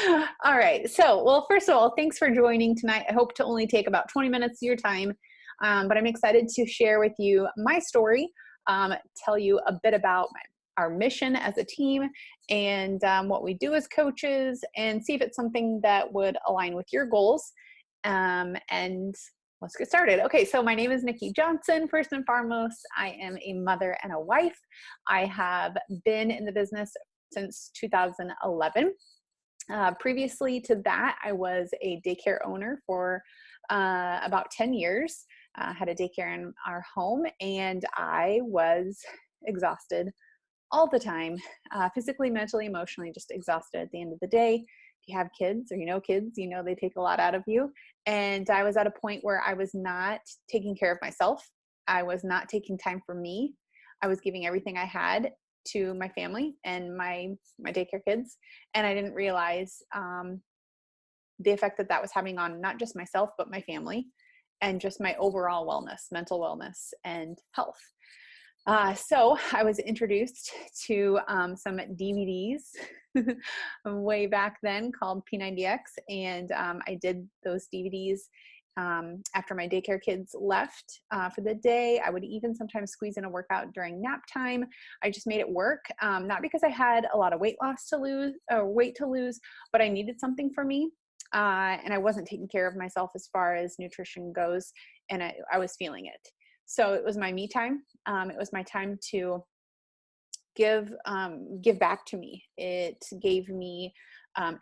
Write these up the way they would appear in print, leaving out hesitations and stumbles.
All right. So, well, first of all, thanks for joining tonight. I hope to only take about 20 minutes of your time, but I'm excited to share with you my story, tell you a bit about our mission as a team and what we do as coaches, and see if it's something that would align with your goals. And let's get started. Okay, so my name is Nikki Johnson. First and foremost, I am a mother and a wife. I have been in the business since 2011. Previously to that, I was a daycare owner for about 10 years. Had a daycare in our home, and I was exhausted all the time, physically, mentally, emotionally, just exhausted at the end of the day. If you have kids or you know kids, you know they take a lot out of you. And I was at a point where I was not taking care of myself. I was not taking time for me. I was giving everything I had to my family and my daycare kids, and I didn't realize the effect that was having on not just myself but my family and just my overall wellness, mental wellness, and health. So I was introduced to some DVDs way back then called P90X, and I did those DVDs after my daycare kids left for the day. I would even sometimes squeeze in a workout during nap time. I just made it work, not because I had a lot of weight to lose, but I needed something for me. And I wasn't taking care of myself as far as nutrition goes, and I was feeling it. So it was my me time. It was my time to give back to me. It gave me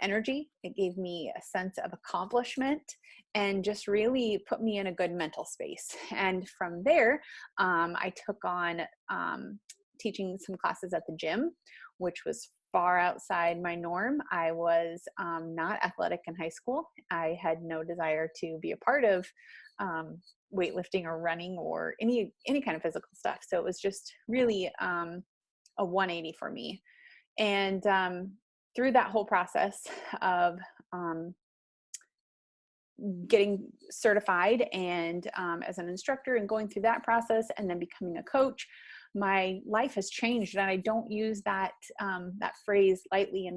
energy. It gave me a sense of accomplishment, and just really put me in a good mental space. And from there, I took on teaching some classes at the gym, which was far outside my norm. I was not athletic in high school. I had no desire to be a part of weightlifting or running or any kind of physical stuff. So it was just really a 180 for me. And through that whole process of getting certified and as an instructor and going through that process and then becoming a coach, my life has changed. And I don't use that phrase lightly,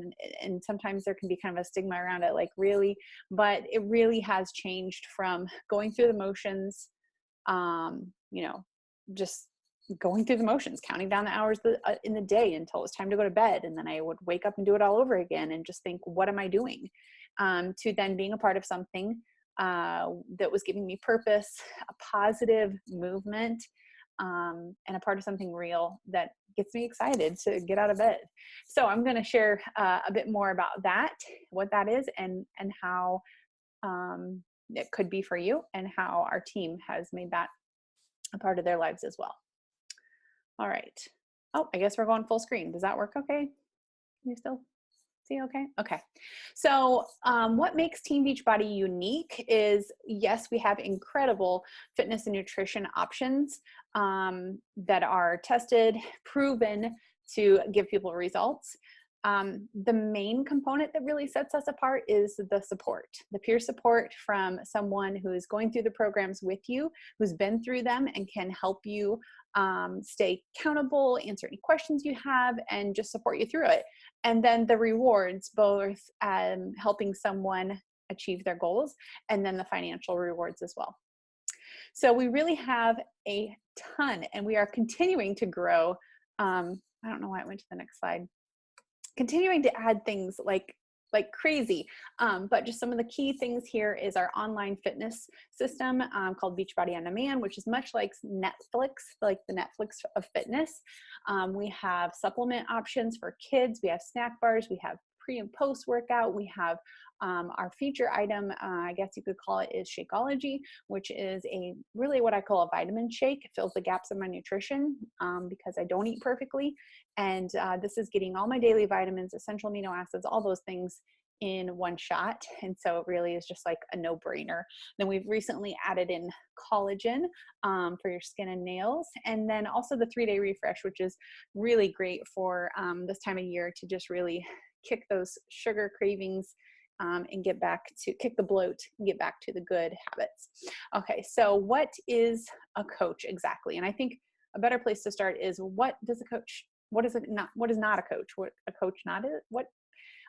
and sometimes there can be kind of a stigma around it, like really, but it really has changed from going through the motions, just going through the motions, counting down the hours in the day until it was time to go to bed, and then I would wake up and do it all over again and just think, what am I doing? To then being a part of something that was giving me purpose, a positive movement, and a part of something real that gets me excited to get out of bed. So I'm going to share a bit more about that, what that is, and how it could be for you, and how our team has made that a part of their lives as well. All right. Oh, I guess we're going full screen. Does that work okay? Can you still see okay? Okay. So what makes Team Beachbody unique is, yes, we have incredible fitness and nutrition options that are tested, proven to give people results. The main component that really sets us apart is the support, the peer support from someone who is going through the programs with you, who's been through them and can help you stay accountable, answer any questions you have, and just support you through it. And then the rewards, both helping someone achieve their goals, and then the financial rewards as well. So we really have a ton, and we are continuing to grow. I don't know why it went to the next slide. Continuing to add things like crazy, but just some of the key things here is our online fitness system called Beachbody On Demand, which is much like Netflix, like the Netflix of fitness. We have supplement options for kids. We have snack bars. We have pre and post workout. We have our feature item, I guess you could call it, is Shakeology, which is really what I call a vitamin shake. It fills the gaps of my nutrition because I don't eat perfectly. And this is getting all my daily vitamins, essential amino acids, all those things in one shot. And so it really is just like a no-brainer. Then we've recently added in collagen for your skin and nails. And then also the 3-day refresh, which is really great for this time of year to just really kick those sugar cravings and kick the bloat and get back to the good habits. Okay, so what is a coach exactly? And I think a better place to start is, what is not a coach? What a coach not is?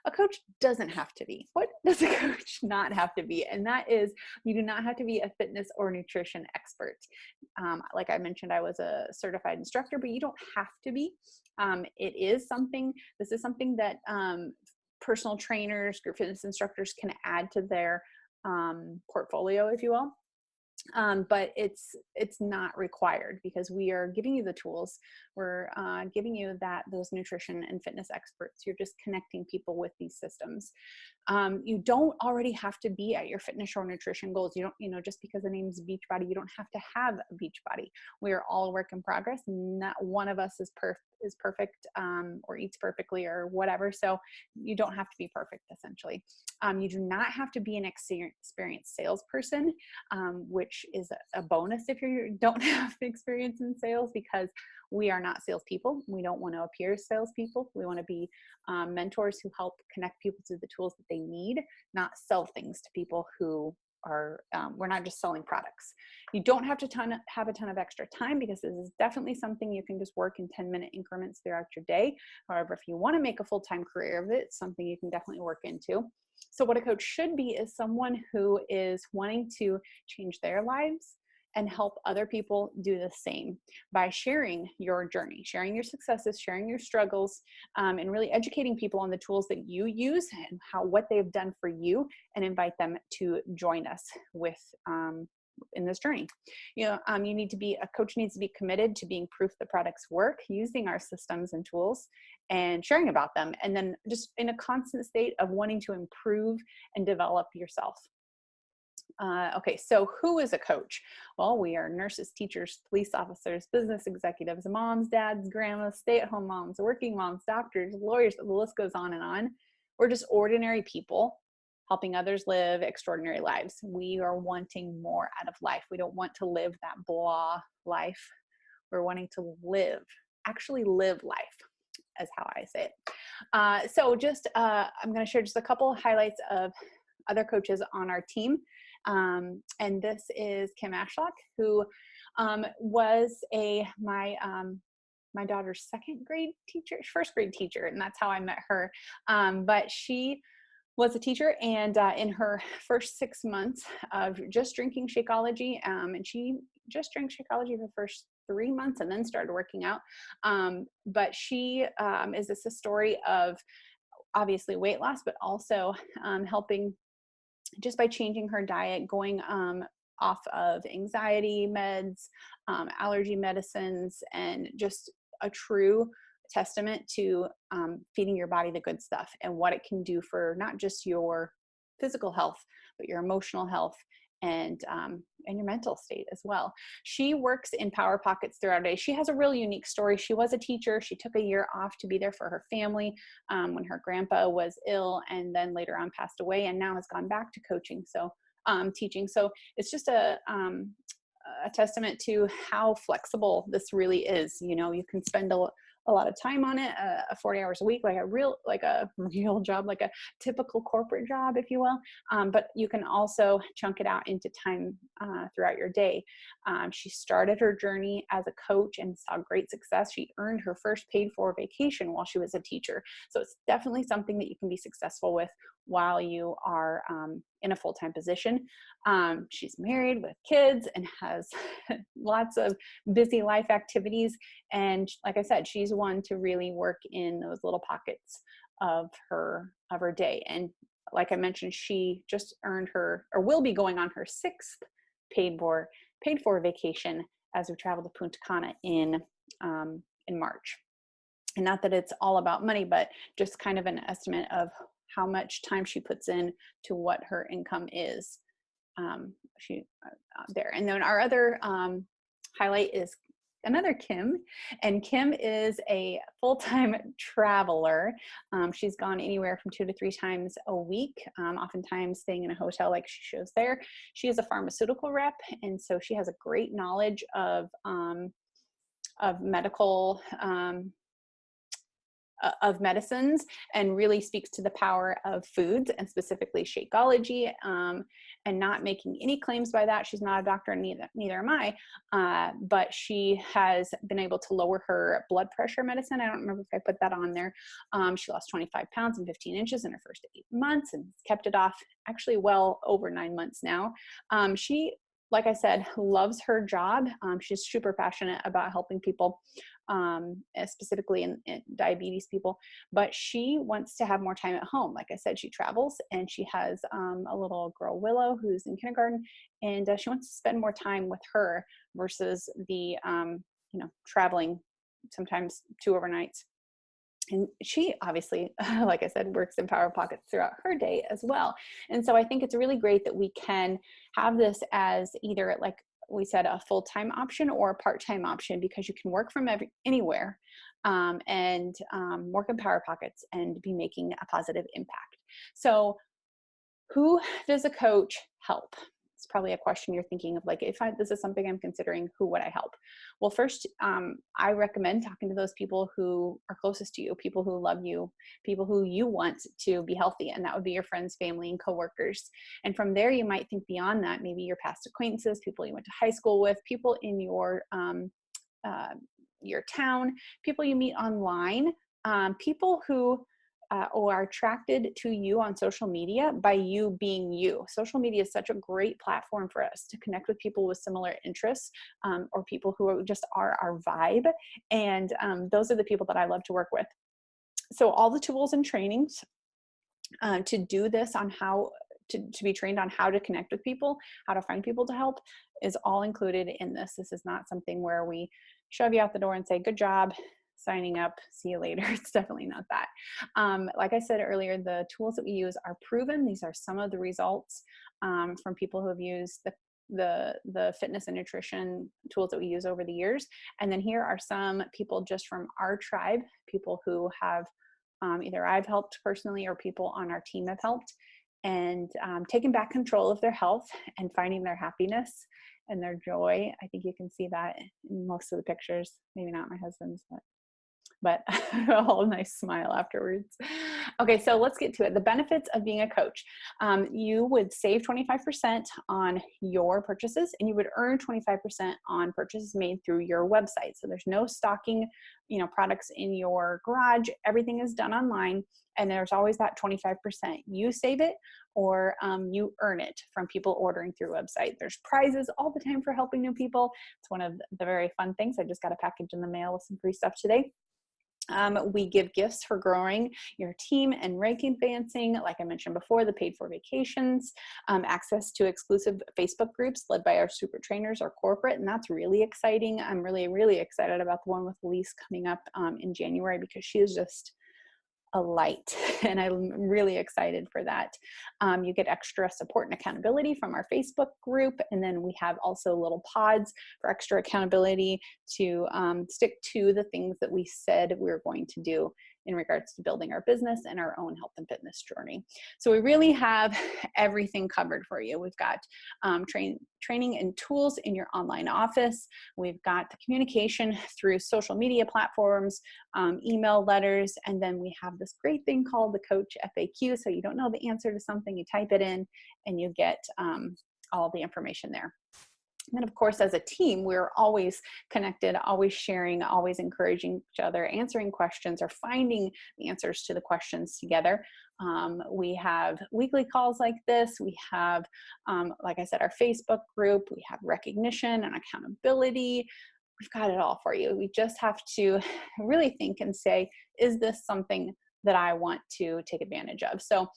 A coach doesn't have to be. What does a coach not have to be? And that is, you do not have to be a fitness or nutrition expert. Like I mentioned, I was a certified instructor, but you don't have to be. This is something that personal trainers, group fitness instructors can add to their portfolio, if you will. But it's not required, because we are giving you the tools. We're giving you those nutrition and fitness experts. You're just connecting people with these systems. You don't already have to be at your fitness or nutrition goals. You don't, just because the name's Beachbody, you don't have to have a Beachbody. We are all a work in progress. Not one of us is perfect or eats perfectly or whatever. So you don't have to be perfect, essentially. You do not have to be an experienced salesperson, which is a bonus if you don't have experience in sales, because we are not salespeople. We don't want to appear as salespeople. We want to be mentors who help connect people to the tools that they need, not sell things to people who are, we're not just selling products. You don't have to have a ton of extra time, because this is definitely something you can just work in 10-minute increments throughout your day. However, if you want to make a full-time career of it, it's something you can definitely work into. So what a coach should be is someone who is wanting to change their lives and help other people do the same by sharing your journey, sharing your successes, sharing your struggles, and really educating people on the tools that you use and what they've done for you, and invite them to join us in this journey. A coach needs to be committed to being proof the products work, using our systems and tools and sharing about them, and then just in a constant state of wanting to improve and develop yourself. Okay, so who is a coach? Well, we are nurses, teachers, police officers, business executives, moms, dads, grandmas, stay-at-home moms, working moms, doctors, lawyers, the list goes on and on. We're just ordinary people helping others live extraordinary lives. We are wanting more out of life. We don't want to live that blah life. We're wanting to actually live life, is how I say it. I'm going to share just a couple of highlights of other coaches on our team. And this is Kim Ashlock, who was my daughter's first grade teacher, and that's how I met her. But she was a teacher, and in her first 6 months of just drinking Shakeology, and she just drank Shakeology for the first 3 months and then started working out. But she is a story of obviously weight loss, but also helping just by changing her diet, going off of anxiety meds, allergy medicines, and just a true testament to feeding your body the good stuff and what it can do for not just your physical health, but your emotional health and your mental state as well. She works in power pockets throughout the day. She has a really unique story. She was a teacher. She took a year off to be there for her family when her grandpa was ill, and then later on passed away, and now has gone back to coaching. So teaching. So it's just a testament to how flexible this really is. You can spend a lot of time on it, 40 hours a week, like a real job, like a typical corporate job, if you will. But you can also chunk it out into time throughout your day. She started her journey as a coach and saw great success. She earned her first paid for vacation while she was a teacher. So it's definitely something that you can be successful with while you are in a full-time position. She's married with kids and has lots of busy life activities. And like I said, she's one to really work in those little pockets of her day. And like I mentioned, she just earned will be going on her 6th paid for vacation as we travel to Punta Cana in March. And not that it's all about money, but just kind of an estimate of how much time she puts in to what her income is there. And then our other highlight is another Kim, and Kim is a full-time traveler. She's gone anywhere from 2 to 3 times a week, oftentimes staying in a hotel like she shows there. She is a pharmaceutical rep, and so she has a great knowledge of medical of medicines, and really speaks to the power of foods, and specifically Shakeology, and not making any claims by that. She's not a doctor, and neither am I, but she has been able to lower her blood pressure medicine. I don't remember if I put that on there. She lost 25 pounds and 15 inches in her first 8 months, and kept it off actually well over 9 months now. She, like I said, loves her job. She's super passionate about helping people, specifically in diabetes people, but she wants to have more time at home. Like I said, she travels, and she has a little girl, Willow, who's in kindergarten, and she wants to spend more time with her versus the, traveling sometimes 2 overnights. And she obviously, like I said, works in Power Pockets throughout her day as well. And so I think it's really great that we can have this as either, like we said, a full-time option or a part-time option, because you can work from anywhere, and work in Power Pockets and be making a positive impact. So who does a coach help? It's probably a question you're thinking of, like, if this is something I'm considering, who would I help? Well, first, I recommend talking to those people who are closest to you, people who love you, people who you want to be healthy, and that would be your friends, family, and coworkers. And from there, you might think beyond that, maybe your past acquaintances, people you went to high school with, people in your town, people you meet online, people who or are attracted to you on social media by you being you. Social media is such a great platform for us to connect with people with similar interests, or people who just are our vibe. And those are the people that I love to work with. So all the tools and trainings to do this, on how to be trained on how to connect with people, how to find people to help, is all included in this. This is not something where we shove you out the door and say, good job, signing up, see you later. It's definitely not that. Like I said earlier, the tools that we use are proven. These are some of the results from people who have used the fitness and nutrition tools that we use over the years. And then here are some people just from our tribe, people who have either I've helped personally or people on our team have helped, and taking back control of their health and finding their happiness and their joy. I think you can see that in most of the pictures, maybe not my husband's, but a whole nice smile afterwards. Okay, so let's get to it. The benefits of being a coach. You would save 25% on your purchases, and you would earn 25% on purchases made through your website. So there's no stocking, products in your garage. Everything is done online, and there's always that 25%. You save it, or you earn it from people ordering through website. There's prizes all the time for helping new people. It's one of the very fun things. I just got a package in the mail with some free stuff today. We give gifts for growing your team and rank advancing. Like I mentioned before, the paid for vacations, access to exclusive Facebook groups led by our super trainers or corporate. And that's really exciting. I'm really, really excited about the one with Elise coming up in January, because she is just a light, and I'm really excited for that. You get extra support and accountability from our Facebook group, and then we have also little pods for extra accountability to stick to the things that we said we were going to do in regards to building our business and our own health and fitness journey. So we really have everything covered for you. We've got training and tools in your online office. We've got the communication through social media platforms, email, letters, and then we have this great thing called the Coach FAQ. So you don't know the answer to something, you type it in and you get all the information there. And then, of course, as a team, we're always connected, always sharing, always encouraging each other, answering questions or finding the answers to the questions together. We have weekly calls like this. We have, like I said, our Facebook group. We have recognition and accountability. We've got it all for you. We just have to really think and say, is this something that I want to take advantage of? So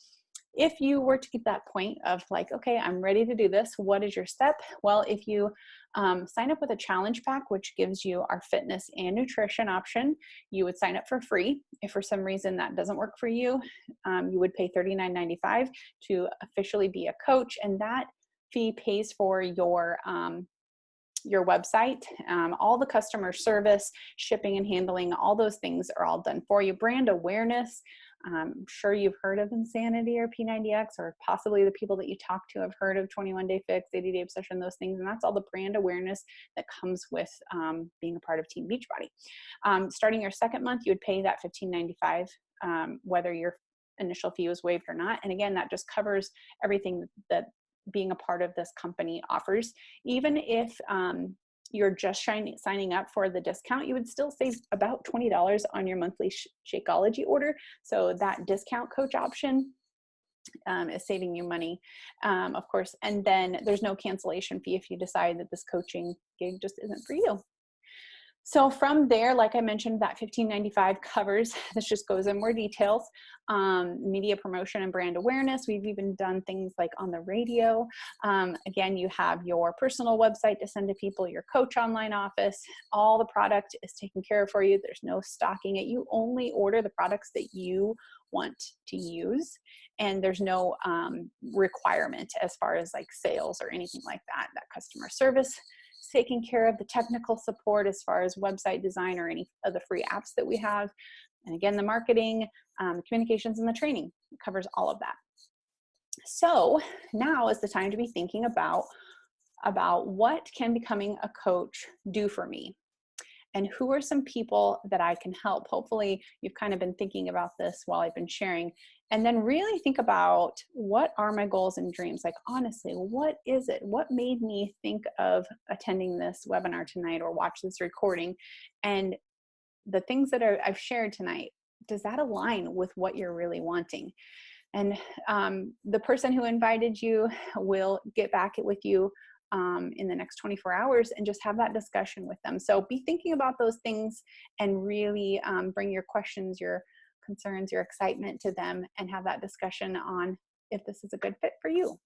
if you were to get that point of like, okay, I'm ready to do this, what is your step? Well, if you sign up with a challenge pack, which gives you our fitness and nutrition option, you would sign up for free. If for some reason that doesn't work for you, you would pay $39.95 to officially be a coach, and that fee pays for your website, all the customer service, shipping and handling, all those things are all done for you. Brand awareness, I'm sure you've heard of Insanity or P90X, or possibly the people that you talk to have heard of 21-Day Fix, 80-Day Obsession, those things. And that's all the brand awareness that comes with being a part of Team Beachbody. Starting your second month, you would pay that $15.95, whether your initial fee was waived or not. And again, that just covers everything that being a part of this company offers. Even if you're just signing up for the discount, you would still save about $20 on your monthly Shakeology order. So that discount coach option is saving you money, of course. And then there's no cancellation fee if you decide that this coaching gig just isn't for you. So from there, like I mentioned, that $15.95 covers, this just goes in more details, media promotion and brand awareness. We've even done things like on the radio. Again, you have your personal website to send to people, your coach online office, all the product is taken care of for you. There's no stocking it. You only order the products that you want to use. And there's no requirement as far as like sales or anything like that. That customer service taking care of, the technical support as far as website design or any of the free apps that we have. And again, the marketing, communications, and the training covers all of that. So now is the time to be thinking about what can becoming a coach do for me? And who are some people that I can help? Hopefully you've kind of been thinking about this while I've been sharing. And then really think about, what are my goals and dreams? Like, honestly, what is it? What made me think of attending this webinar tonight or watch this recording? And the things that I've shared tonight, does that align with what you're really wanting? And the person who invited you will get back with you in the next 24 hours and just have that discussion with them. So be thinking about those things and really bring your questions, your concerns, your excitement to them, and have that discussion on if this is a good fit for you.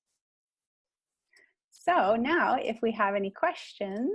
So now if we have any questions,